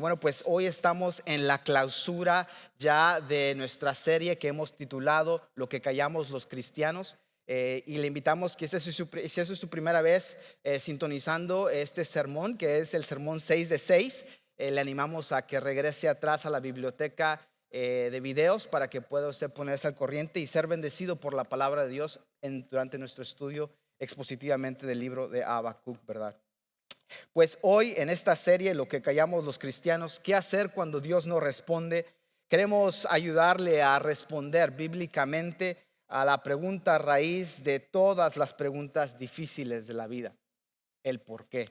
Bueno, pues hoy estamos en la clausura ya de nuestra serie que hemos titulado Lo que callamos los cristianos. Y le invitamos que si esa es su primera vez sintonizando este sermón, que es el sermón 6 de 6, le animamos a que regrese atrás a la biblioteca de videos para que pueda usted ponerse al corriente y ser bendecido por la palabra de Dios durante nuestro estudio expositivamente del libro de Habacuc, ¿verdad? Pues hoy en esta serie, Lo que callamos los cristianos, ¿qué hacer cuando Dios no responde? Queremos ayudarle a responder bíblicamente a la pregunta raíz de todas las preguntas difíciles de la vida: el por qué.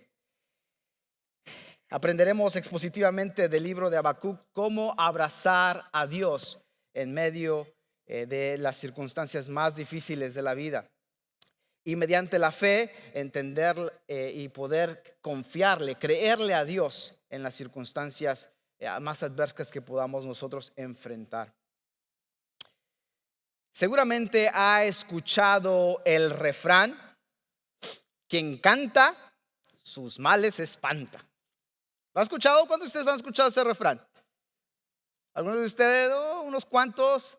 Aprenderemos expositivamente del libro de Habacuc cómo abrazar a Dios en medio de las circunstancias más difíciles de la vida. Y mediante la fe entender y poder confiarle, creerle a Dios en las circunstancias más adversas que podamos nosotros enfrentar. Seguramente ha escuchado el refrán: quien canta, sus males espanta. ¿Lo ha escuchado? ¿Cuántos de ustedes han escuchado ese refrán? ¿Algunos de ustedes? Unos cuantos.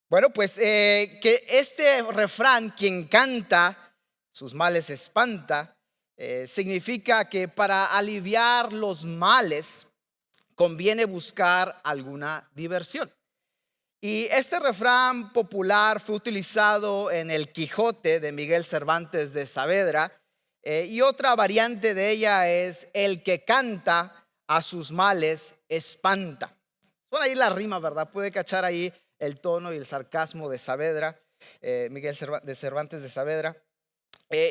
Bueno, pues que este refrán, quien canta, sus males espanta, significa que para aliviar los males conviene buscar alguna diversión. Y este refrán popular fue utilizado en El Quijote de Miguel Cervantes de Saavedra, y otra variante de ella es: el que canta a sus males espanta. Por ahí la rima, ¿verdad? Puede cachar ahí el tono y el sarcasmo de Saavedra, Miguel Cervantes de Saavedra.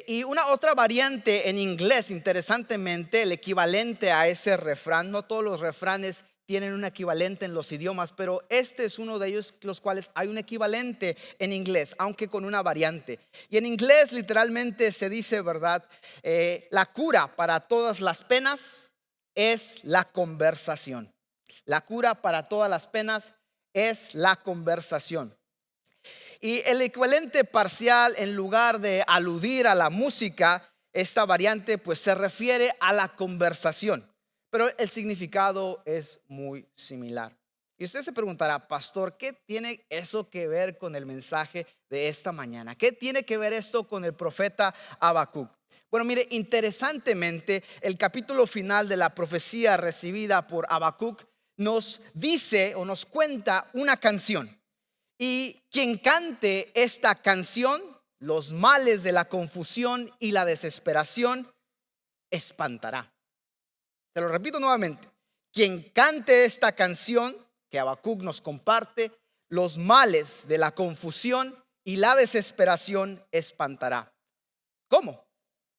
Y una otra variante en inglés, interesantemente, el equivalente a ese refrán. No todos los refranes tienen un equivalente en los idiomas, pero este es uno de ellos, los cuales hay un equivalente en inglés, aunque con una variante. Y en inglés literalmente se dice, ¿verdad? La cura para todas las penas es la conversación. La cura para todas las penas es la conversación. Y el equivalente parcial, en lugar de aludir a la música, esta variante pues se refiere a la conversación, pero el significado es muy similar. Y usted se preguntará: pastor, ¿qué tiene eso que ver con el mensaje de esta mañana? ¿Qué tiene que ver esto con el profeta Habacuc? Bueno, mire, interesantemente, el capítulo final de la profecía recibida por Habacuc nos dice o nos cuenta una canción. Y quien cante esta canción, los males de la confusión y la desesperación espantará. Te lo repito nuevamente: quien cante esta canción que Habacuc nos comparte, los males de la confusión y la desesperación espantará. ¿Cómo?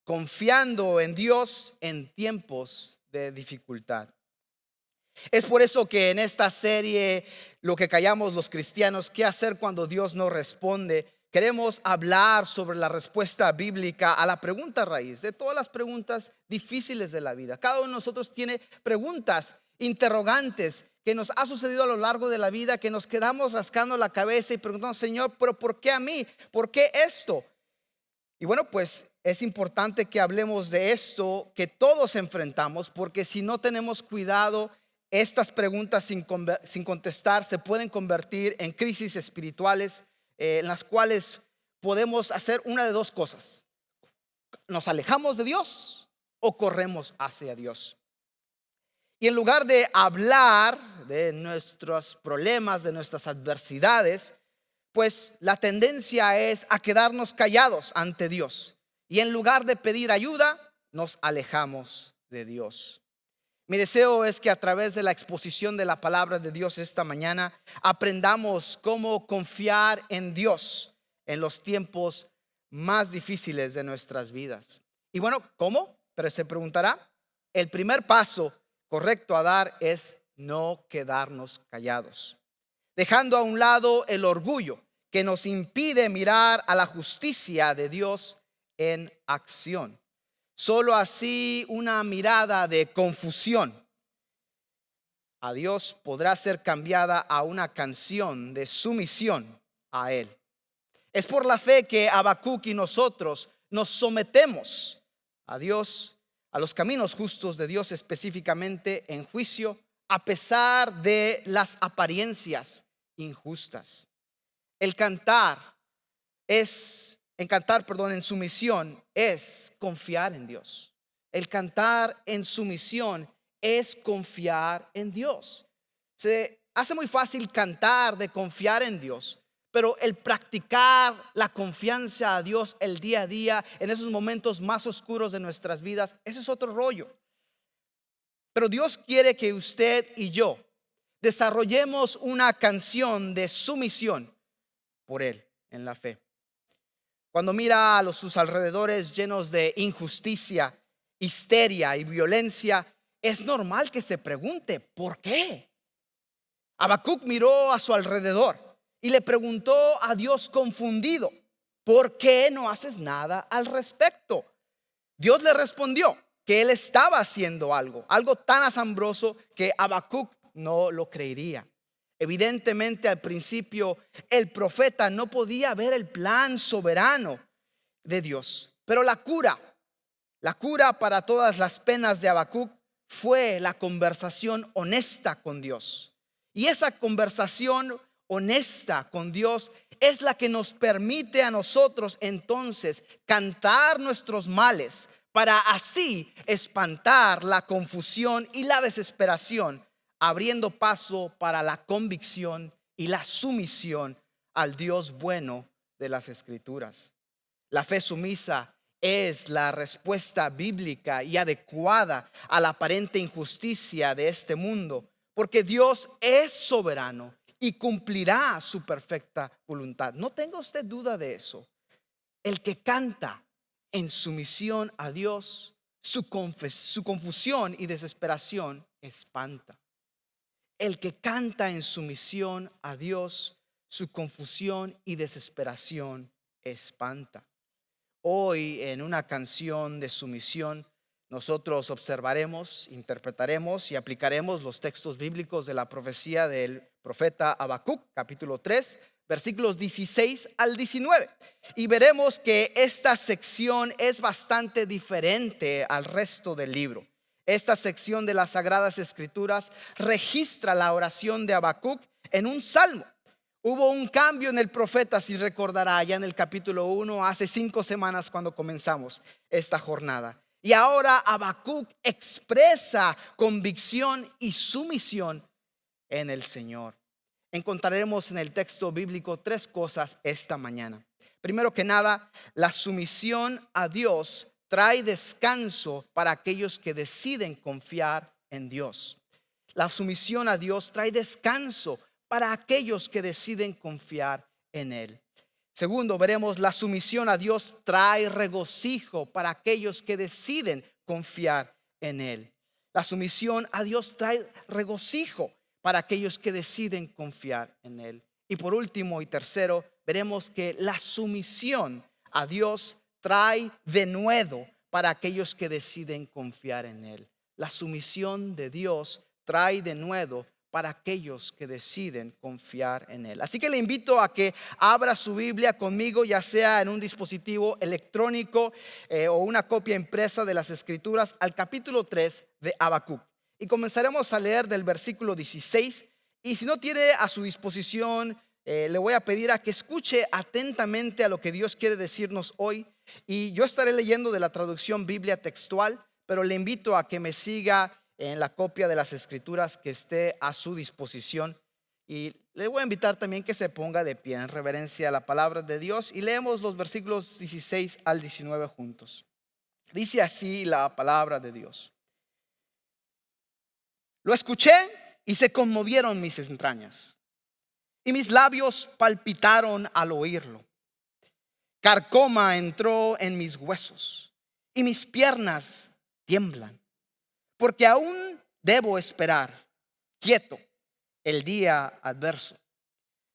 Confiando en Dios en tiempos de dificultad. Es por eso que en esta serie, Lo que callamos los cristianos, ¿qué hacer cuando Dios no responde?, queremos hablar sobre la respuesta bíblica a la pregunta raíz de todas las preguntas difíciles de la vida. Cada uno de nosotros tiene preguntas, interrogantes que nos ha sucedido a lo largo de la vida, que nos quedamos rascando la cabeza y preguntando: Señor, ¿pero por qué a mí? ¿Por qué esto? Y bueno, pues es importante que hablemos de esto que todos enfrentamos, porque si no tenemos cuidado, estas preguntas sin contestar se pueden convertir en crisis espirituales, en las cuales podemos hacer una de dos cosas: nos alejamos de Dios o corremos hacia Dios. Y en lugar de hablar de nuestros problemas, de nuestras adversidades, pues la tendencia es a quedarnos callados ante Dios. Y en lugar de pedir ayuda, nos alejamos de Dios. Mi deseo es que a través de la exposición de la palabra de Dios esta mañana aprendamos cómo confiar en Dios en los tiempos más difíciles de nuestras vidas. Y bueno, ¿cómo? Pero se preguntará, el primer paso correcto a dar es no quedarnos callados, dejando a un lado el orgullo que nos impide mirar a la justicia de Dios en acción. Solo así una mirada de confusión a Dios podrá ser cambiada a una canción de sumisión a Él. Es por la fe que Habacuc y nosotros nos sometemos a Dios a los caminos justos de Dios, específicamente en juicio, a pesar de las apariencias injustas. El cantar en sumisión es confiar en Dios. El cantar en sumisión es confiar en Dios. Se hace muy fácil cantar de confiar en Dios, pero el practicar la confianza a Dios el día a día en esos momentos más oscuros de nuestras vidas, ese es otro rollo. Pero Dios quiere que usted y yo desarrollemos una canción de sumisión por Él en la fe. Cuando mira a sus alrededores llenos de injusticia, histeria y violencia, es normal que se pregunte, ¿por qué? Habacuc miró a su alrededor y le preguntó a Dios confundido, ¿por qué no haces nada al respecto? Dios le respondió que él estaba haciendo algo tan asombroso que Habacuc no lo creería. Evidentemente, al principio el profeta no podía ver el plan soberano de Dios, pero la cura para todas las penas de Habacuc fue la conversación honesta con Dios. Y esa conversación honesta con Dios es la que nos permite a nosotros entonces cantar nuestros males, para así espantar la confusión y la desesperación, abriendo paso para la convicción y la sumisión al Dios bueno de las Escrituras. La fe sumisa es la respuesta bíblica y adecuada a la aparente injusticia de este mundo, porque Dios es soberano y cumplirá su perfecta voluntad. No tenga usted duda de eso. El que canta en sumisión a Dios, su confusión y desesperación espanta. El que canta en sumisión a Dios, su confusión y desesperación espanta. Hoy, en una canción de sumisión, nosotros observaremos, interpretaremos y aplicaremos los textos bíblicos de la profecía del profeta Habacuc, capítulo 3, versículos 16 al 19. Y veremos que esta sección es bastante diferente al resto del libro. Esta sección de las Sagradas Escrituras registra la oración de Habacuc en un salmo. Hubo un cambio en el profeta, si recordará, ya en el capítulo 1, hace 5 semanas cuando comenzamos esta jornada. Y ahora Habacuc expresa convicción y sumisión en el Señor. Encontraremos en el texto bíblico 3 cosas esta mañana. Primero que nada, la sumisión a Dios trae descanso para aquellos que deciden confiar en Dios. La sumisión a Dios trae descanso para aquellos que deciden confiar en Él. Segundo, veremos la sumisión a Dios trae regocijo para aquellos que deciden confiar en Él. La sumisión a Dios trae regocijo para aquellos que deciden confiar en Él. Y por último y tercero, veremos que la sumisión a Dios trae denuedo para aquellos que deciden confiar en Él. La sumisión de Dios trae denuedo para aquellos que deciden confiar en Él. Así que le invito a que abra su Biblia conmigo, ya sea en un dispositivo electrónico o una copia impresa de las Escrituras, al capítulo 3 de Habacuc. Y comenzaremos a leer del versículo 16. Y si no tiene a su disposición, le voy a pedir a que escuche atentamente a lo que Dios quiere decirnos hoy. Y yo estaré leyendo de la traducción Biblia textual, pero le invito a que me siga en la copia de las Escrituras que esté a su disposición. Y le voy a invitar también que se ponga de pie en reverencia a la palabra de Dios y leemos los versículos 16 al 19 juntos. Dice así la palabra de Dios. Lo escuché y se conmovieron mis entrañas, y mis labios palpitaron al oírlo. Carcoma entró en mis huesos, y mis piernas tiemblan, porque aún debo esperar quieto el día adverso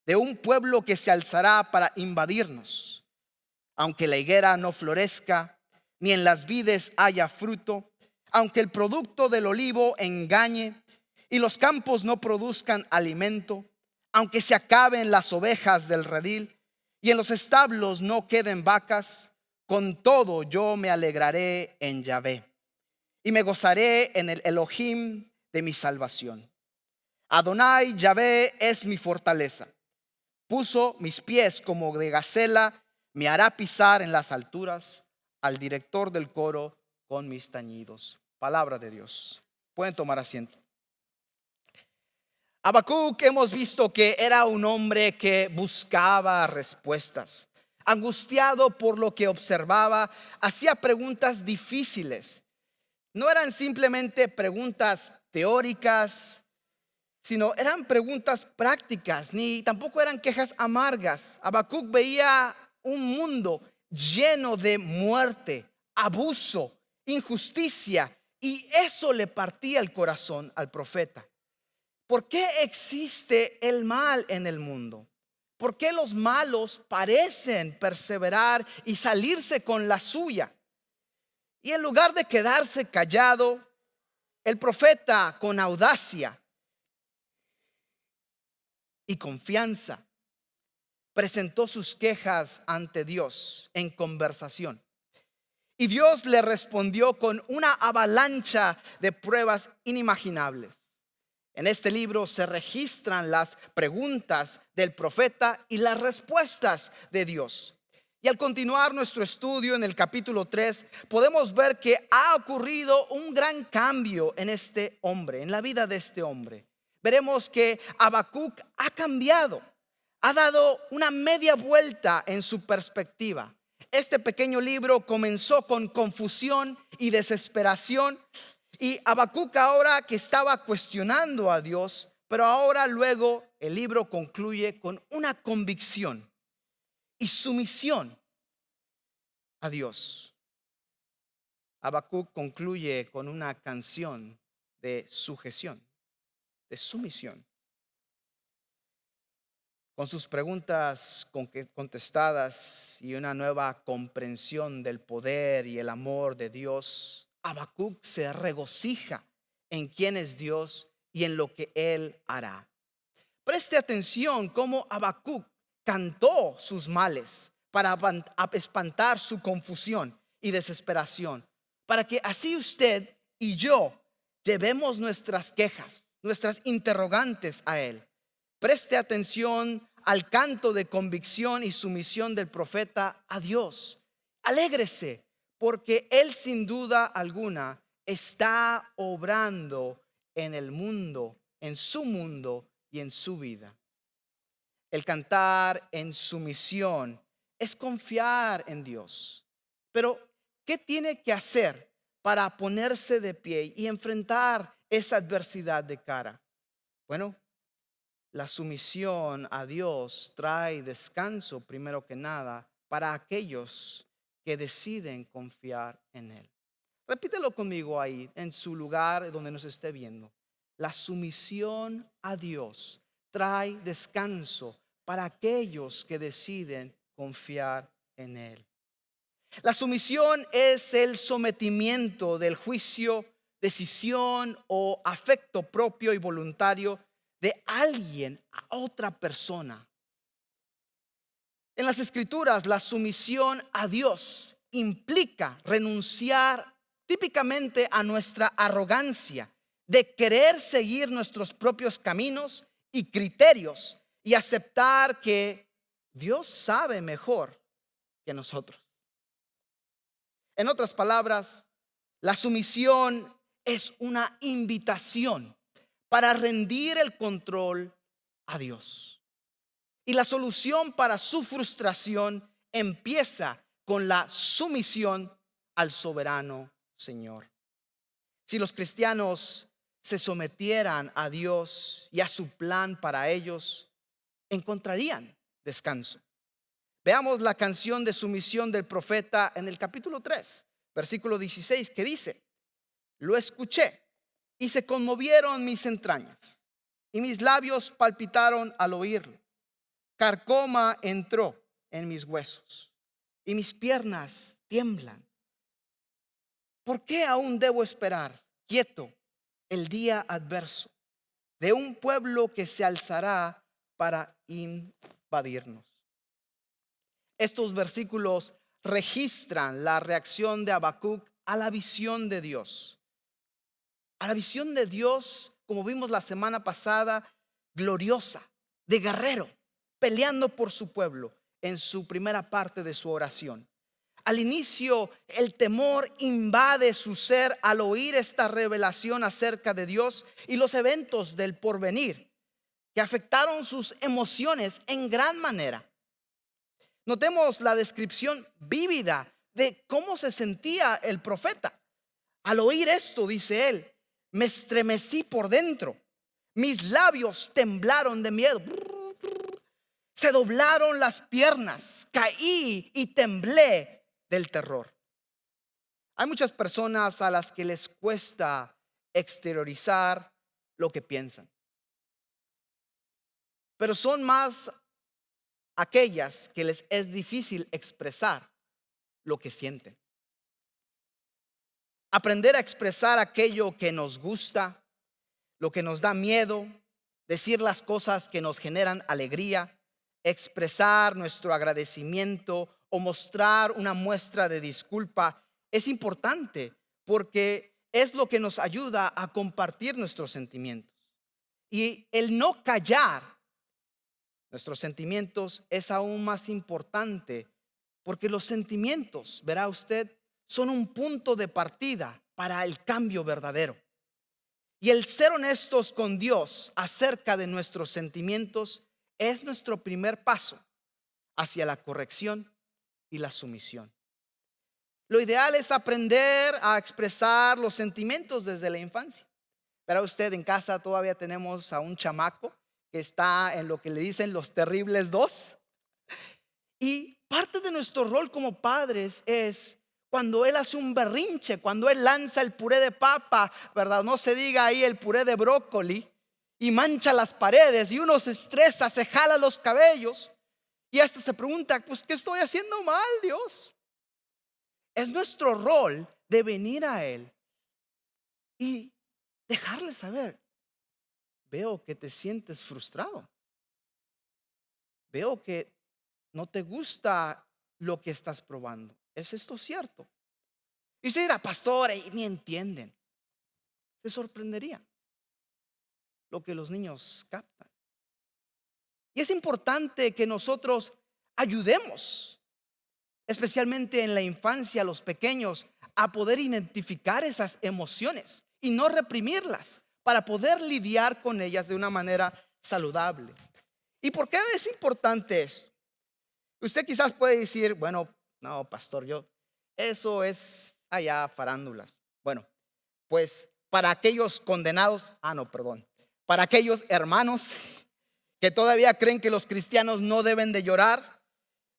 de un pueblo que se alzará para invadirnos. Aunque la higuera no florezca, ni en las vides haya fruto, aunque el producto del olivo engañe y los campos no produzcan alimento, aunque se acaben las ovejas del redil y en los establos no queden vacas, con todo yo me alegraré en Yahvé. y me gozaré en el Elohim de mi salvación. Adonai Yahvé es mi fortaleza. Puso mis pies como de gacela, me hará pisar en las alturas al director del coro con mis tañidos. Palabra de Dios. Pueden tomar asiento. Habacuc hemos visto que era un hombre que buscaba respuestas. Angustiado por lo que observaba, hacía preguntas difíciles. No eran simplemente preguntas teóricas, sino eran preguntas prácticas, ni tampoco eran quejas amargas. Habacuc veía un mundo lleno de muerte, abuso, injusticia, y eso le partía el corazón al profeta. ¿Por qué existe el mal en el mundo? ¿Por qué los malos parecen perseverar y salirse con la suya? Y en lugar de quedarse callado, el profeta con audacia y confianza presentó sus quejas ante Dios en conversación. Y Dios le respondió con una avalancha de pruebas inimaginables. En este libro se registran las preguntas del profeta y las respuestas de Dios. Y al continuar nuestro estudio en el capítulo 3, podemos ver que ha ocurrido un gran cambio en este hombre, en la vida de este hombre. Veremos que Habacuc ha cambiado, ha dado una media vuelta en su perspectiva. Este pequeño libro comenzó con confusión y desesperación. Y Habacuc, ahora que estaba cuestionando a Dios, pero ahora luego el libro concluye con una convicción y sumisión a Dios. Habacuc concluye con una canción de sujeción, de sumisión. Con sus preguntas contestadas y una nueva comprensión del poder y el amor de Dios, Habacuc se regocija en quién es Dios y en lo que Él hará. Preste atención cómo Habacuc cantó sus males para espantar su confusión y desesperación, para que así usted y yo llevemos nuestras quejas, nuestras interrogantes a Él. Preste atención al canto de convicción y sumisión del profeta a Dios. Alégrese, porque Él sin duda alguna está obrando en el mundo, en su mundo y en su vida. El cantar en sumisión es confiar en Dios. Pero, ¿qué tiene que hacer para ponerse de pie y enfrentar esa adversidad de cara? Bueno, la sumisión a Dios trae descanso, primero que nada, para aquellos que deciden confiar en Él. Repítelo conmigo ahí, en su lugar donde nos esté viendo. La sumisión a Dios trae descanso para aquellos que deciden confiar en Él. La sumisión es el sometimiento del juicio, decisión o afecto propio y voluntario de alguien a otra persona. En las Escrituras, la sumisión a Dios implica renunciar típicamente a nuestra arrogancia de querer seguir nuestros propios caminos y criterios y aceptar que Dios sabe mejor que nosotros. En otras palabras, la sumisión es una invitación para rendir el control a Dios. Y la solución para su frustración empieza con la sumisión al soberano Señor. Si los cristianos se sometieran a Dios y a su plan para ellos, encontrarían descanso. Veamos la canción de sumisión del profeta en el capítulo 3, versículo 16, que dice: lo escuché y se conmovieron mis entrañas, y mis labios palpitaron al oírlo. Carcoma entró en mis huesos, y mis piernas tiemblan. ¿Por qué aún debo esperar quieto el día adverso de un pueblo que se alzará para invadirnos? Estos versículos registran la reacción de Habacuc a la visión de Dios. a la visión de Dios, como vimos la semana pasada, gloriosa, de guerrero, peleando por su pueblo en su primera parte de su oración. Al inicio, el temor invade su ser al oír esta revelación acerca de Dios y los eventos del porvenir que afectaron sus emociones en gran manera. Notemos la descripción vívida de cómo se sentía el profeta. Al oír esto, dice él, me estremecí por dentro, mis labios temblaron de miedo, se doblaron las piernas, caí y temblé del terror. Hay muchas personas a las que les cuesta exteriorizar lo que piensan, pero son más aquellas que les es difícil expresar lo que sienten. Aprender a expresar aquello que nos gusta, lo que nos da miedo, decir las cosas que nos generan alegría, expresar nuestro agradecimiento o mostrar una muestra de disculpa es importante porque es lo que nos ayuda a compartir nuestros sentimientos. Y el no callar nuestros sentimientos es aún más importante porque los sentimientos, verá usted, son un punto de partida para el cambio verdadero. Y el ser honestos con Dios acerca de nuestros sentimientos es nuestro primer paso hacia la corrección y la sumisión. Lo ideal es aprender a expresar los sentimientos desde la infancia. Verá usted, en casa todavía tenemos a un chamaco que está en lo que le dicen los terribles dos. Y parte de nuestro rol como padres es cuando él hace un berrinche, cuando él lanza el puré de papa, ¿verdad? No se diga ahí el puré de brócoli, y mancha las paredes y uno se estresa, se jala los cabellos y hasta se pregunta, pues, ¿qué estoy haciendo mal, Dios? Es nuestro rol de venir a él y dejarle saber, veo que te sientes frustrado, veo que no te gusta lo que estás probando. ¿Es esto cierto? Y usted dirá, pastor, ni entienden. Se sorprendería lo que los niños captan. Y es importante que nosotros ayudemos, especialmente en la infancia, a los pequeños, a poder identificar esas emociones y no reprimirlas para poder lidiar con ellas de una manera saludable. ¿Y por qué es importante esto? Usted quizás puede decir, bueno, no, pastor, eso es allá farándulas. Bueno, pues para aquellos condenados, para aquellos hermanos que todavía creen que los cristianos no deben de llorar,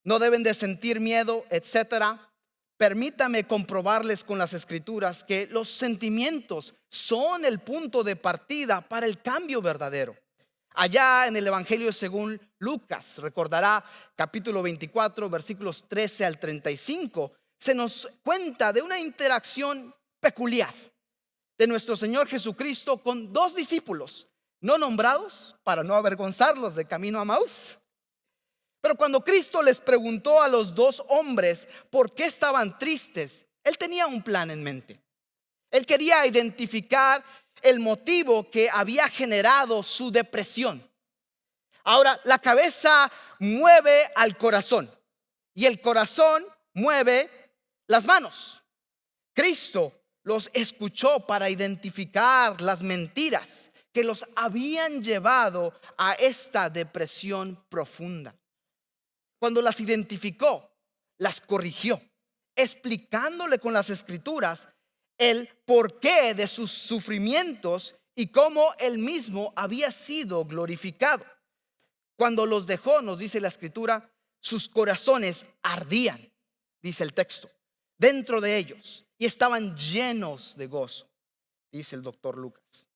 no deben de sentir miedo, etcétera, permítame comprobarles con las escrituras que los sentimientos son el punto de partida para el cambio verdadero. Allá en el Evangelio según Lucas, recordará capítulo 24, versículos 13 al 35, se nos cuenta de una interacción peculiar de nuestro Señor Jesucristo con dos discípulos, no nombrados para no avergonzarlos de camino a Maús. Pero cuando Cristo les preguntó a los dos hombres por qué estaban tristes, Él tenía un plan en mente. Él quería identificar el motivo que había generado su depresión. Ahora, la cabeza mueve al corazón y el corazón mueve las manos. Cristo los escuchó para identificar las mentiras que los habían llevado a esta depresión profunda. Cuando las identificó, las corrigió, explicándole con las escrituras el porqué de sus sufrimientos y cómo él mismo había sido glorificado. Cuando los dejó, nos dice la escritura, sus corazones ardían, dice el texto, dentro de ellos, y estaban llenos de gozo, dice el doctor Lucas.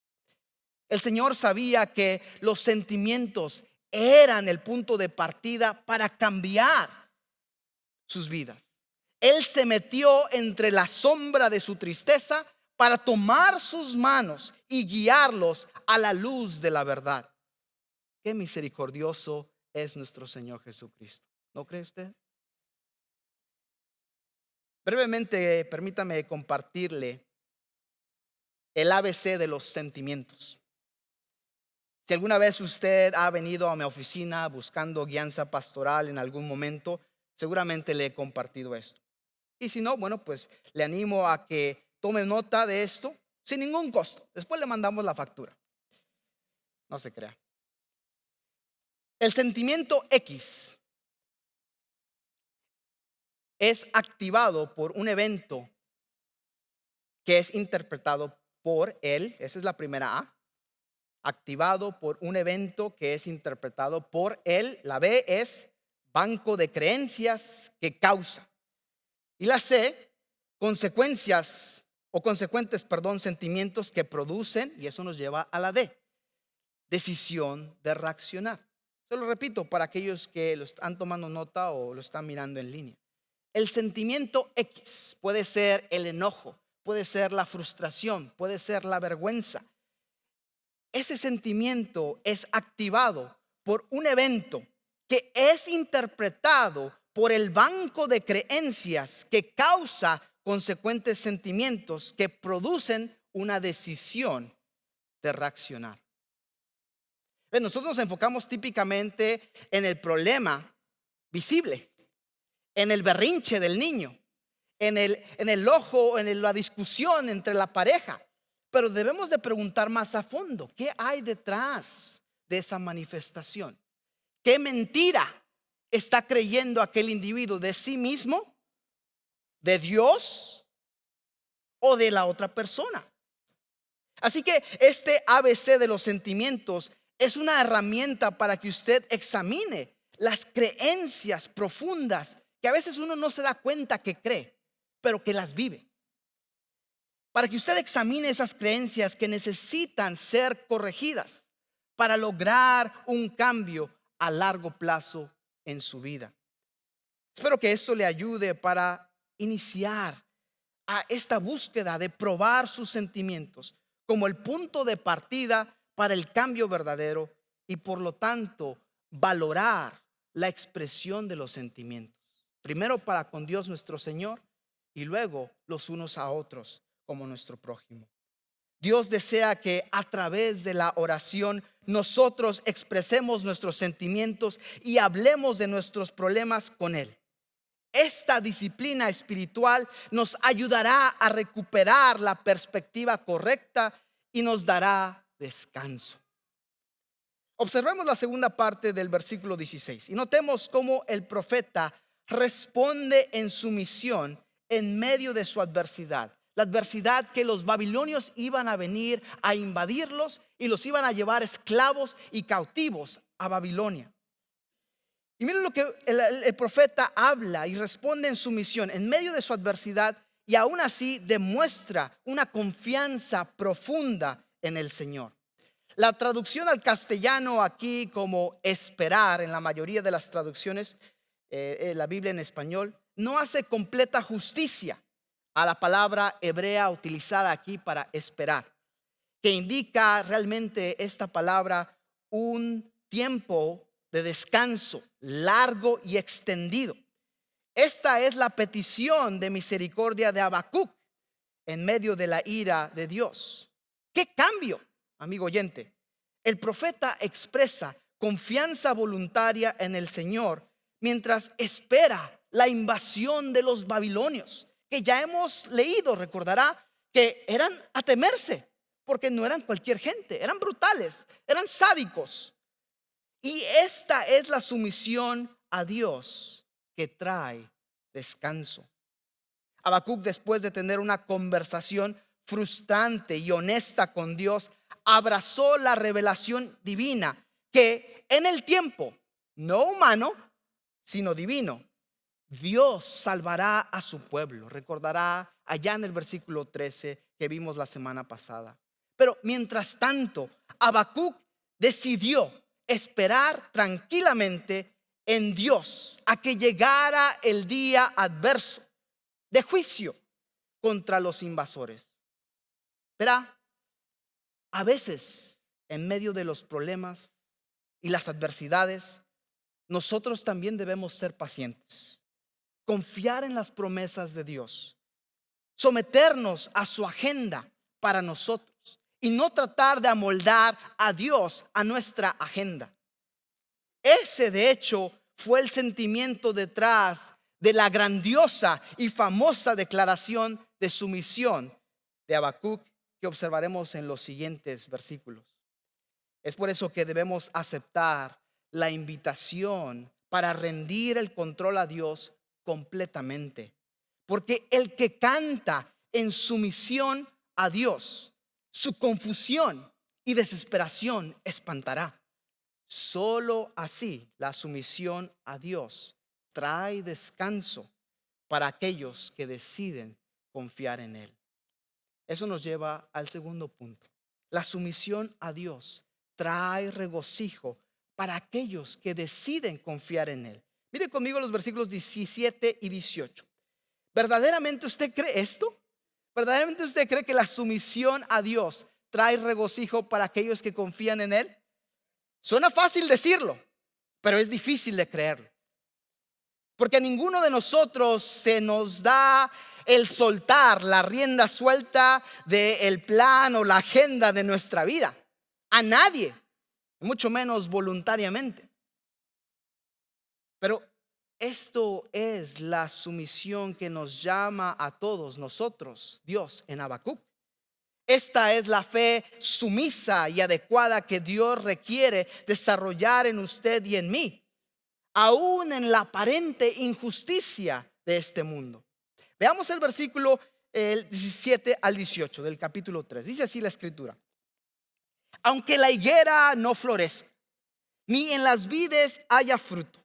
El Señor sabía que los sentimientos eran el punto de partida para cambiar sus vidas. Él se metió entre la sombra de su tristeza para tomar sus manos y guiarlos a la luz de la verdad. Qué misericordioso es nuestro Señor Jesucristo, ¿no cree usted? Brevemente, permítame compartirle el ABC de los sentimientos. Si alguna vez usted ha venido a mi oficina buscando guianza pastoral en algún momento, seguramente le he compartido esto. Y si no, bueno, pues le animo a que tome nota de esto sin ningún costo. Después le mandamos la factura. No se crea. El sentimiento X es activado por un evento que es interpretado por él. Esa es la primera A. Activado por un evento que es interpretado por él. La B es banco de creencias que causa. Y la C, consecuencias o consecuentes, sentimientos que producen, y eso nos lleva a la D, decisión de reaccionar. Se lo repito para aquellos que lo están tomando nota o lo están mirando en línea. El sentimiento X puede ser el enojo, puede ser la frustración, puede ser la vergüenza. Ese sentimiento es activado por un evento que es interpretado por el banco de creencias que causa consecuentes sentimientos que producen una decisión de reaccionar. Nosotros nos enfocamos típicamente en el problema visible, en el berrinche del niño, en el enojo, en la discusión entre la pareja. Pero debemos de preguntar más a fondo, ¿qué hay detrás de esa manifestación? ¿Qué mentira está creyendo aquel individuo de sí mismo, de Dios o de la otra persona? Así que este ABC de los sentimientos es una herramienta para que usted examine las creencias profundas que a veces uno no se da cuenta que cree, pero que las vive. Para que usted examine esas creencias que necesitan ser corregidas para lograr un cambio a largo plazo en su vida. Espero que esto le ayude para iniciar a esta búsqueda de probar sus sentimientos como el punto de partida para el cambio verdadero y por lo tanto valorar la expresión de los sentimientos. Primero para con Dios nuestro Señor y luego los unos a otros como nuestro prójimo. Dios desea que a través de la oración nosotros expresemos nuestros sentimientos y hablemos de nuestros problemas con Él. Esta disciplina espiritual nos ayudará a recuperar la perspectiva correcta y nos dará descanso. Observemos la segunda parte del versículo 16 y notemos cómo el profeta responde en su misión en medio de su adversidad. La adversidad que los babilonios iban a venir a invadirlos y los iban a llevar esclavos y cautivos a Babilonia. Y miren lo que el profeta habla y responde en su misión en medio de su adversidad y aún así demuestra una confianza profunda en el Señor. La traducción al castellano aquí como esperar, en la mayoría de las traducciones, la Biblia en español, no hace completa justicia a la palabra hebrea utilizada aquí para esperar, que indica realmente esta palabra un tiempo de descanso largo y extendido. Esta es la petición de misericordia de Habacuc en medio de la ira de Dios. ¿Qué cambio, amigo oyente? El profeta expresa confianza voluntaria en el Señor mientras espera la invasión de los babilonios, que ya hemos leído, recordará, que eran a temerse, porque no eran cualquier gente, eran brutales, eran sádicos. Y esta es la sumisión a Dios que trae descanso. Habacuc, después de tener una conversación frustrante y honesta con Dios, abrazó la revelación divina que en el tiempo, no humano, sino divino, Dios salvará a su pueblo. Recordará allá en el versículo 13 que vimos la semana pasada. Pero mientras tanto, Habacuc decidió esperar tranquilamente en Dios a que llegara el día adverso de juicio contra los invasores. Verá, a veces en medio de los problemas y las adversidades, nosotros también debemos ser pacientes, confiar en las promesas de Dios, someternos a su agenda para nosotros y no tratar de amoldar a Dios a nuestra agenda. Ese, de hecho, fue el sentimiento detrás de la grandiosa y famosa declaración de sumisión de Habacuc que observaremos en los siguientes versículos. Es por eso que debemos aceptar la invitación para rendir el control a Dios completamente. Porque el que canta en sumisión a Dios, su confusión y desesperación espantará. Solo así la sumisión a Dios trae descanso para aquellos que deciden confiar en Él. Eso nos lleva al segundo punto. La sumisión a Dios trae regocijo para aquellos que deciden confiar en Él. Mire conmigo los versículos 17 y 18. ¿Verdaderamente usted cree esto? ¿Verdaderamente usted cree que la sumisión a Dios trae regocijo para aquellos que confían en Él? Suena fácil decirlo, pero es difícil de creerlo. Porque a ninguno de nosotros se nos da el soltar la rienda suelta del plan o la agenda de nuestra vida. A nadie, mucho menos voluntariamente. Pero esto es la sumisión que nos llama a todos nosotros, Dios, en Habacuc. Esta es la fe sumisa y adecuada que Dios requiere desarrollar en usted y en mí, aún en la aparente injusticia de este mundo. Veamos el versículo 17 al 18 del capítulo 3. Dice así la escritura: aunque la higuera no florezca, ni en las vides haya fruto,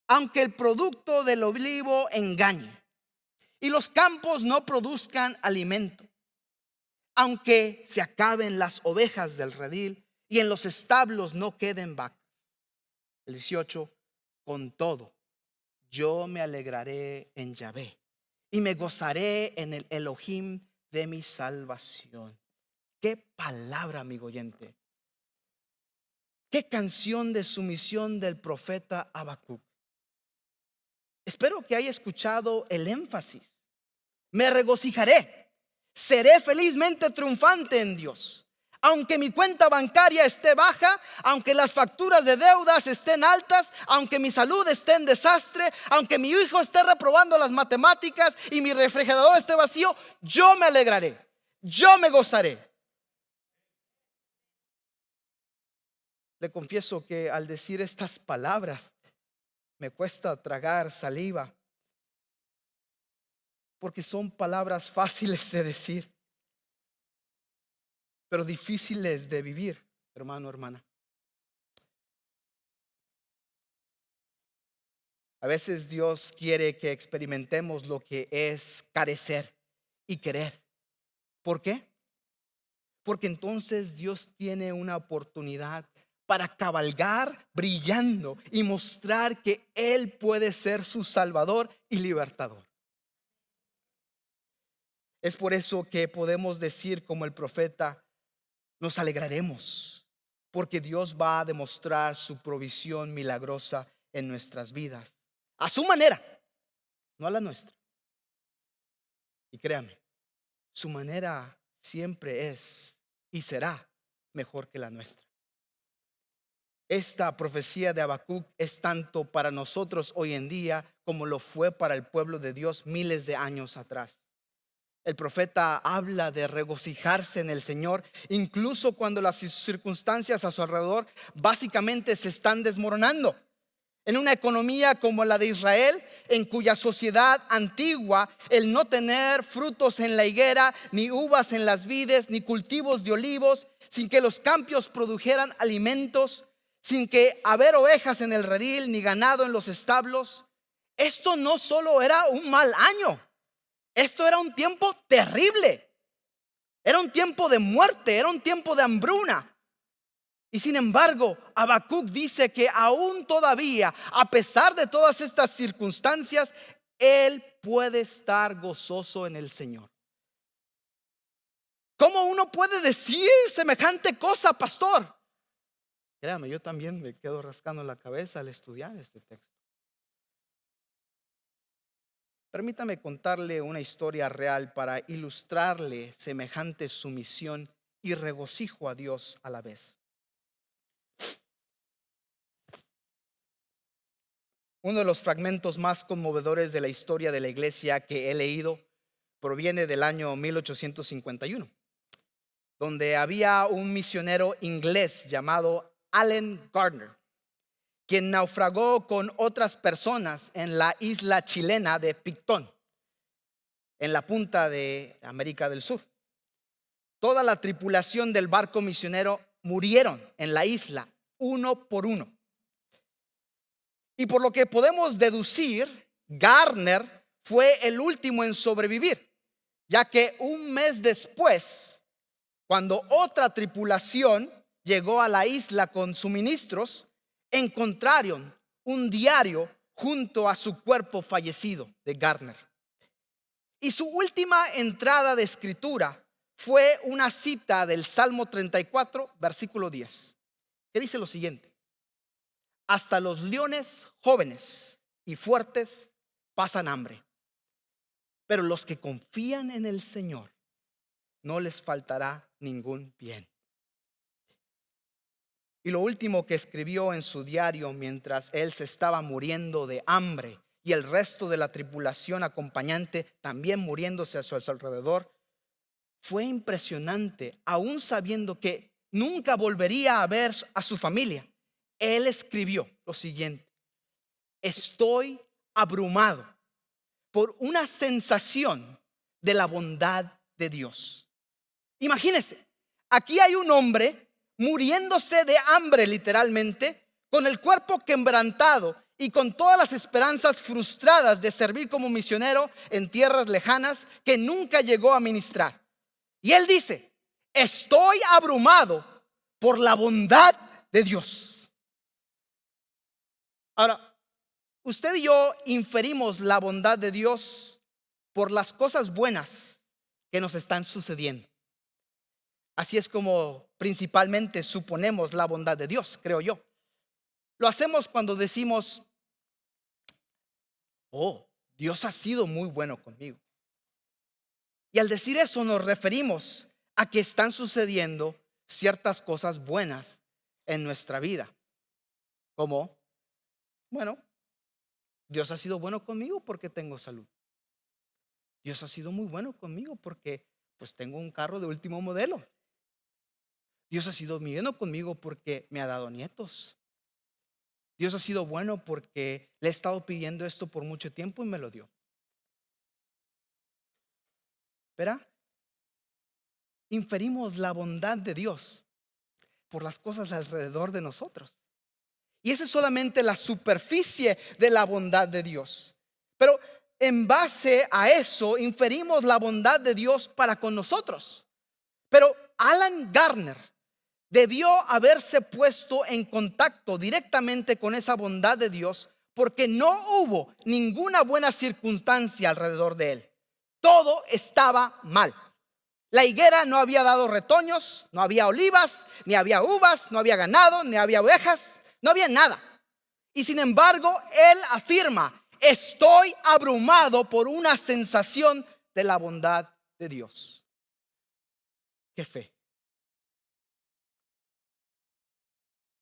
aunque el producto del olivo engañe, y los campos no produzcan alimento, aunque se acaben las ovejas del redil, y en los establos no queden vacas. El 18, con todo, yo me alegraré en Yahvé, y me gozaré en el Elohim de mi salvación. Qué palabra, amigo oyente. Qué canción de sumisión del profeta Habacuc. Espero que haya escuchado el énfasis. Me regocijaré, seré felizmente triunfante en Dios. Aunque mi cuenta bancaria esté baja, aunque las facturas de deudas estén altas, aunque mi salud esté en desastre, aunque mi hijo esté reprobando las matemáticas y mi refrigerador esté vacío, yo me alegraré, yo me gozaré. Le confieso que al decir estas palabras me cuesta tragar saliva, porque son palabras fáciles de decir, pero difíciles de vivir, hermano, hermana. A veces Dios quiere que experimentemos lo que es carecer y querer. ¿Por qué? Porque entonces Dios tiene una oportunidad para cabalgar brillando y mostrar que Él puede ser su Salvador y libertador. Es por eso que podemos decir como el profeta: nos alegraremos, porque Dios va a demostrar su provisión milagrosa en nuestras vidas, a su manera, no a la nuestra. Y créame, su manera siempre es y será mejor que la nuestra. Esta profecía de Habacuc es tanto para nosotros hoy en día como lo fue para el pueblo de Dios miles de años atrás. El profeta habla de regocijarse en el Señor, incluso cuando las circunstancias a su alrededor básicamente se están desmoronando. En una economía como la de Israel, en cuya sociedad antigua el no tener frutos en la higuera, ni uvas en las vides, ni cultivos de olivos, sin que los campos produjeran alimentos, sin que haber ovejas en el redil, ni ganado en los establos, esto no solo era un mal año, esto era un tiempo terrible. Era un tiempo de muerte, era un tiempo de hambruna. Y sin embargo, Habacuc dice que aún todavía, a pesar de todas estas circunstancias, él puede estar gozoso en el Señor. ¿Cómo uno puede decir semejante cosa, pastor? Créame, yo también me quedo rascando la cabeza al estudiar este texto. Permítame contarle una historia real para ilustrarle semejante sumisión y regocijo a Dios a la vez. Uno de los fragmentos más conmovedores de la historia de la iglesia que he leído proviene del año 1851, donde había un misionero inglés llamado Allen Gardner, quien naufragó con otras personas en la isla chilena de Pictón, en la punta de América del Sur. Toda la tripulación del barco misionero murieron en la isla, uno por uno. Y por lo que podemos deducir, Gardner fue el último en sobrevivir, ya que un mes después, cuando otra tripulación llegó a la isla con suministros, encontraron un diario junto a su cuerpo fallecido de Gardner. Y su última entrada de escritura fue una cita del Salmo 34, versículo 10, que dice lo siguiente: hasta los leones jóvenes y fuertes pasan hambre, pero los que confían en el Señor no les faltará ningún bien. Y lo último que escribió en su diario mientras él se estaba muriendo de hambre y el resto de la tripulación acompañante también muriéndose a su alrededor, fue impresionante, aún sabiendo que nunca volvería a ver a su familia. Él escribió lo siguiente: estoy abrumado por una sensación de la bondad de Dios. Imagínense, aquí hay un hombre muriéndose de hambre literalmente, con el cuerpo quebrantado y con todas las esperanzas frustradas de servir como misionero en tierras lejanas que nunca llegó a ministrar. Y él dice: estoy abrumado por la bondad de Dios. Ahora, usted y yo inferimos la bondad de Dios por las cosas buenas que nos están sucediendo. Así es como principalmente suponemos la bondad de Dios, creo yo. Lo hacemos cuando decimos: oh, Dios ha sido muy bueno conmigo. Y al decir eso nos referimos a que están sucediendo ciertas cosas buenas en nuestra vida. Como, bueno, Dios ha sido bueno conmigo porque tengo salud. Dios ha sido muy bueno conmigo porque pues tengo un carro de último modelo. Dios ha sido muy bueno conmigo porque me ha dado nietos. Dios ha sido bueno porque le he estado pidiendo esto por mucho tiempo y me lo dio. ¿Verá? Inferimos la bondad de Dios por las cosas alrededor de nosotros. Y esa es solamente la superficie de la bondad de Dios. Pero en base a eso inferimos la bondad de Dios para con nosotros. Pero Allen Gardner debió haberse puesto en contacto directamente con esa bondad de Dios, porque no hubo ninguna buena circunstancia alrededor de él. Todo estaba mal. La higuera no había dado retoños, no había olivas, ni había uvas, no había ganado, ni había ovejas, no había nada. Y sin embargo, él afirma: estoy abrumado por una sensación de la bondad de Dios. ¡Qué fe!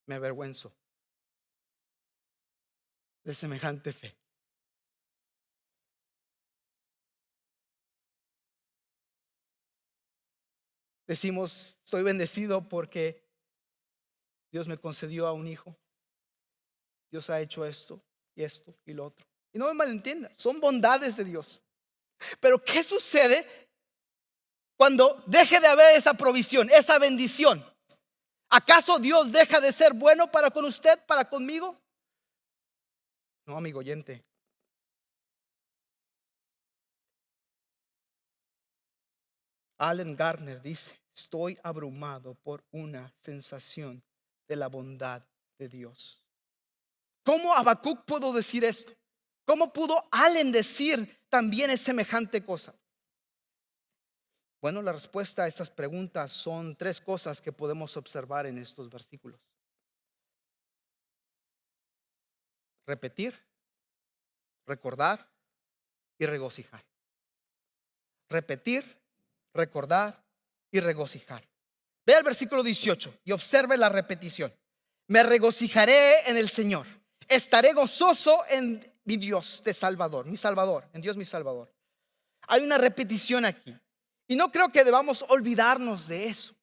Me avergüenzo de semejante fe. Decimos: soy bendecido porque Dios me concedió a un hijo. Dios ha hecho esto y lo otro. Y no me malentiendan, son bondades de Dios. Pero ¿qué sucede cuando deje de haber esa provisión, esa bendición? ¿Acaso Dios deja de ser bueno para con usted, para conmigo? No, amigo oyente. Allen Gardner dice: estoy abrumado por una sensación de la bondad de Dios. ¿Cómo Habacuc pudo decir esto? ¿Cómo pudo Allen decir también semejante cosa? Bueno, la respuesta a estas preguntas son tres cosas que podemos observar en estos versículos: repetir, recordar y regocijar. Repetir, recordar y regocijar. Ve al versículo 18 y observe la repetición. Me regocijaré en el Señor. Estaré gozoso en mi Dios de Salvador, en Dios mi Salvador. Hay una repetición aquí. Y no creo que debamos olvidarnos de eso.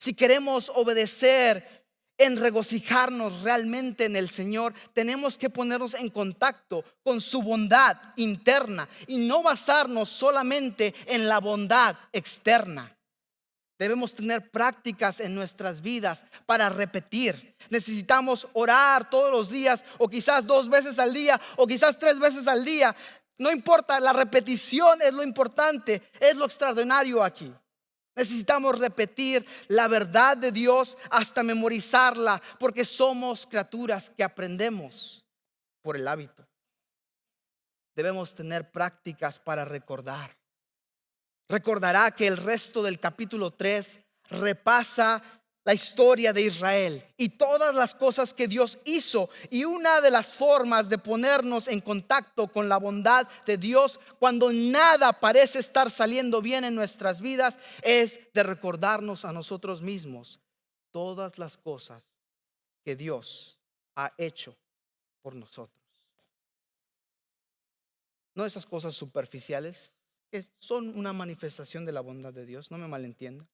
Si queremos obedecer en regocijarnos realmente en el Señor, tenemos que ponernos en contacto con su bondad interna y no basarnos solamente en la bondad externa. Debemos tener prácticas en nuestras vidas para repetir. Necesitamos orar todos los días, o quizás 2 veces al día, o quizás 3 veces al día. No importa, la repetición es lo importante, es lo extraordinario aquí. Necesitamos repetir la verdad de Dios hasta memorizarla, porque somos criaturas que aprendemos por el hábito. Debemos tener prácticas para recordar. Recordará que el resto del capítulo 3 repasa la historia de Israel y todas las cosas que Dios hizo. Y una de las formas de ponernos en contacto con la bondad de Dios cuando nada parece estar saliendo bien en nuestras vidas es de recordarnos a nosotros mismos todas las cosas que Dios ha hecho por nosotros. No esas cosas superficiales que son una manifestación de la bondad de Dios, no me malentiendan,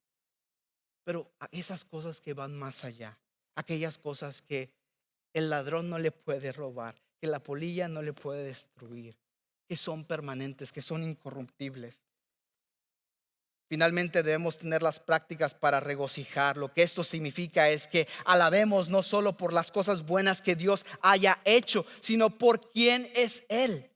pero a esas cosas que van más allá, aquellas cosas que el ladrón no le puede robar, que la polilla no le puede destruir, que son permanentes, que son incorruptibles. Finalmente debemos tener las prácticas para regocijar. Lo que esto significa es que alabemos no solo por las cosas buenas que Dios haya hecho, sino por quién es Él.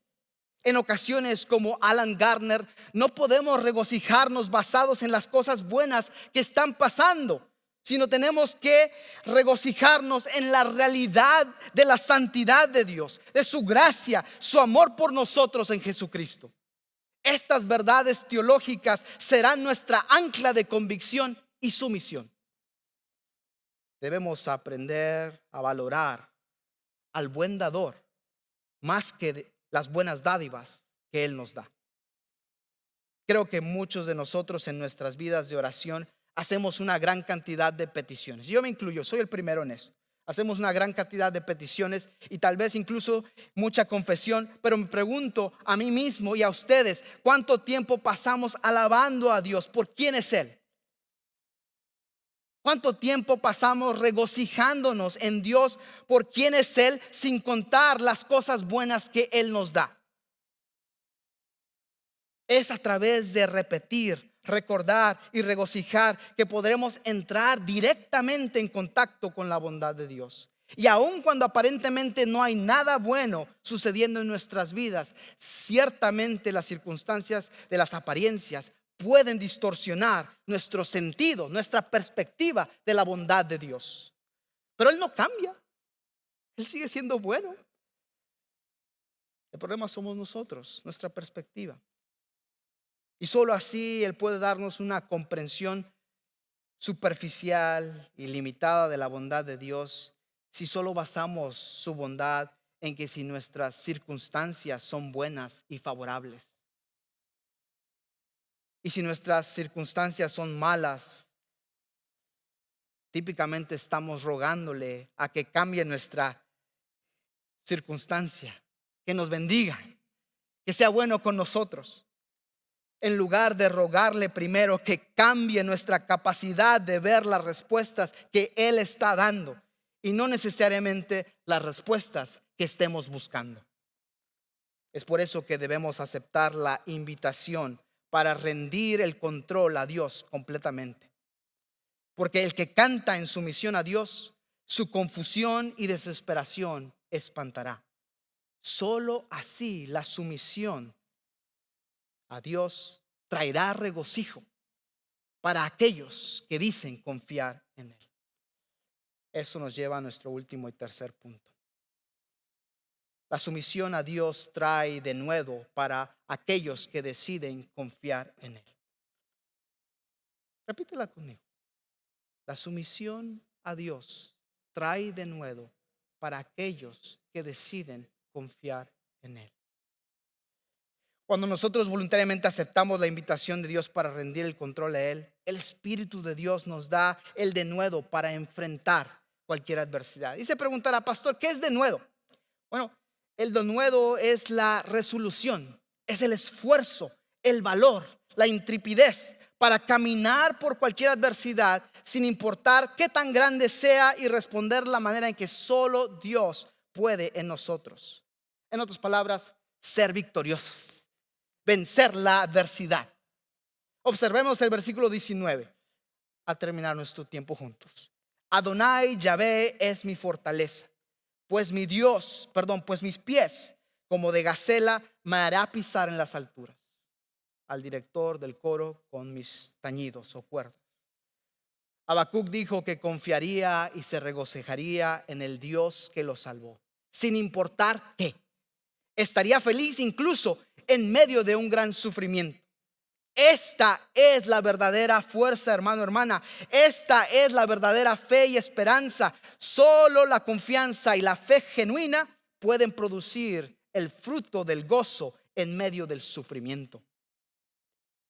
En ocasiones, como Alan Gardner, no podemos regocijarnos basados en las cosas buenas que están pasando, sino tenemos que regocijarnos en la realidad de la santidad de Dios, de su gracia, su amor por nosotros en Jesucristo. Estas verdades teológicas serán nuestra ancla de convicción y sumisión. Debemos aprender a valorar al buen dador más que las buenas dádivas que Él nos da. Creo que muchos de nosotros en nuestras vidas de oración hacemos una gran cantidad de peticiones. Yo me incluyo, soy el primero en esto. Hacemos una gran cantidad de peticiones y tal vez incluso mucha confesión, pero me pregunto a mí mismo y a ustedes, ¿cuánto tiempo pasamos alabando a Dios por quién es Él? ¿Cuánto tiempo pasamos regocijándonos en Dios por quién es Él, sin contar las cosas buenas que Él nos da? Es a través de repetir, recordar y regocijar que podremos entrar directamente en contacto con la bondad de Dios. Y aun cuando aparentemente no hay nada bueno sucediendo en nuestras vidas, ciertamente las circunstancias de las apariencias pueden distorsionar nuestro sentido, nuestra perspectiva de la bondad de Dios. Pero Él no cambia. Él sigue siendo bueno. El problema somos nosotros, nuestra perspectiva. Y solo así Él puede darnos una comprensión superficial y limitada de la bondad de Dios, si solo basamos su bondad en que si nuestras circunstancias son buenas y favorables. Y si nuestras circunstancias son malas, típicamente estamos rogándole a que cambie nuestra circunstancia, que nos bendiga, que sea bueno con nosotros, en lugar de rogarle primero que cambie nuestra capacidad de ver las respuestas que Él está dando y no necesariamente las respuestas que estemos buscando. Es por eso que debemos aceptar la invitación para rendir el control a Dios completamente. Porque el que canta en sumisión a Dios, su confusión y desesperación espantará. Solo así la sumisión a Dios traerá regocijo para aquellos que dicen confiar en Él. Eso nos lleva a nuestro último y tercer punto. La sumisión a Dios trae de nuevo para aquellos que deciden confiar en Él. Repítela conmigo. La sumisión a Dios trae de nuevo para aquellos que deciden confiar en Él. Cuando nosotros voluntariamente aceptamos la invitación de Dios para rendir el control a Él, el Espíritu de Dios nos da el denuedo para enfrentar cualquier adversidad. Y se preguntará, pastor, ¿qué es denuedo? Bueno, el denuedo es la resolución, es el esfuerzo, el valor, la intrepidez para caminar por cualquier adversidad sin importar qué tan grande sea y responder la manera en que solo Dios puede en nosotros. En otras palabras, ser victoriosos, vencer la adversidad. Observemos el versículo 19 a terminar nuestro tiempo juntos. Adonai Yahvé es mi fortaleza, pues mis pies como de gacela me hará pisar en las alturas. Al director del coro con mis tañidos o cuerdas. Habacuc dijo que confiaría y se regocijaría en el Dios que lo salvó, sin importar qué. Estaría feliz incluso en medio de un gran sufrimiento. Esta es la verdadera fuerza, hermano, hermana. Esta es la verdadera fe y esperanza. Solo la confianza y la fe genuina pueden producir el fruto del gozo en medio del sufrimiento.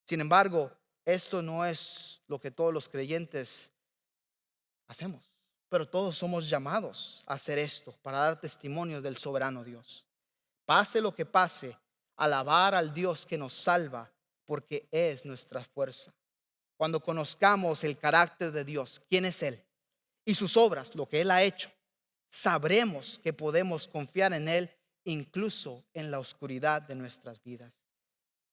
Sin embargo, esto no es lo que todos los creyentes hacemos, pero todos somos llamados a hacer esto para dar testimonio del soberano Dios. Pase lo que pase, alabar al Dios que nos salva, porque es nuestra fuerza. Cuando conozcamos el carácter de Dios, quién es Él y sus obras, lo que Él ha hecho, sabremos que podemos confiar en Él incluso en la oscuridad de nuestras vidas.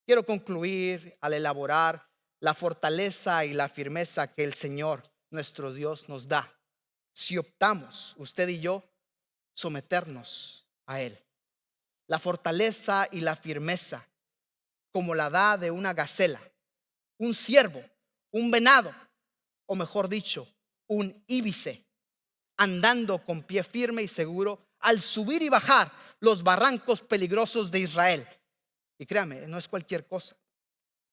Quiero concluir al elaborar la fortaleza y la firmeza que el Señor, nuestro Dios, nos da si optamos, usted y yo, someternos a Él. La fortaleza y la firmeza, como la da de una gacela, un ciervo, un venado, o mejor dicho, un íbice, andando con pie firme y seguro al subir y bajar los barrancos peligrosos de Israel. Y créame, no es cualquier cosa.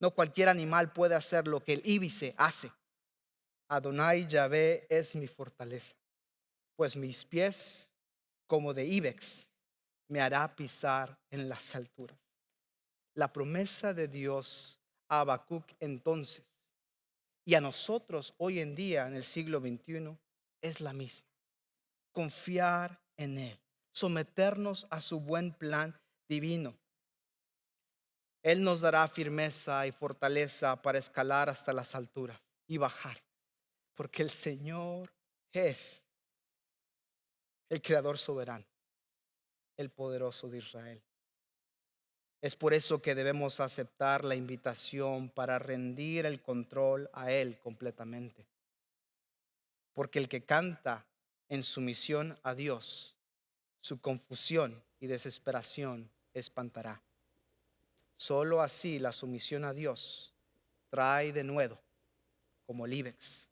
No cualquier animal puede hacer lo que el íbice hace. Adonai Yahvé es mi fortaleza, pues mis pies como de íbex me hará pisar en las alturas. La promesa de Dios a Habacuc entonces y a nosotros hoy en día en el siglo XXI es la misma. Confiar en Él, someternos a su buen plan divino. Él nos dará firmeza y fortaleza para escalar hasta las alturas y bajar, porque el Señor es el Creador soberano, el poderoso de Israel. Es por eso que debemos aceptar la invitación para rendir el control a Él completamente. Porque el que canta en sumisión a Dios, su confusión y desesperación espantará. Solo así la sumisión a Dios trae denuedo como el íbex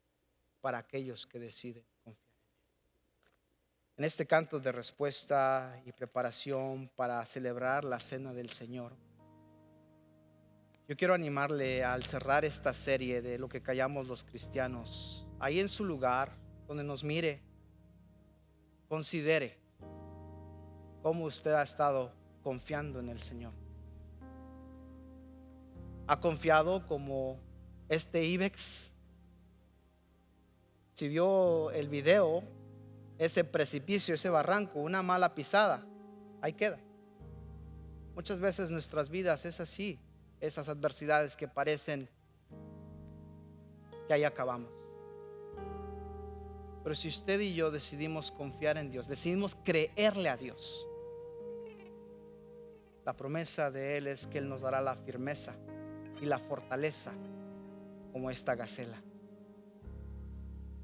para aquellos que deciden confiar en Él. En este canto de respuesta y preparación para celebrar la cena del Señor, yo quiero animarle al cerrar esta serie de lo que callamos los cristianos, ahí en su lugar donde nos mire, considere cómo usted ha estado confiando en el Señor. ¿Ha confiado como este íbex? Si vio el video, ese precipicio, ese barranco, una mala pisada, ahí queda. Muchas veces nuestras vidas es así, esas adversidades que parecen que ahí acabamos. Pero si usted y yo decidimos confiar en Dios, decidimos creerle a Dios, la promesa de Él es que Él nos dará la firmeza y la fortaleza como esta gacela.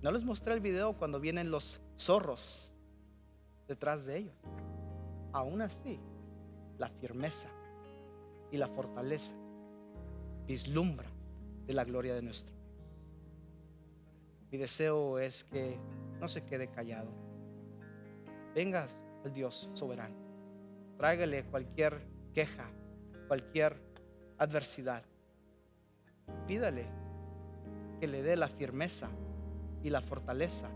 No les mostré el video cuando vienen los zorros detrás de ellos. Aún así, la firmeza y la fortaleza vislumbra de la gloria de nuestro Dios. Mi deseo es que no se quede callado. Venga al Dios soberano. Tráigale cualquier queja, cualquier adversidad. Pídale que le dé la firmeza y la fortaleza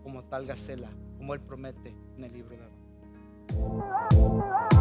como tal gacela, como Él promete en el libro de Habacuc.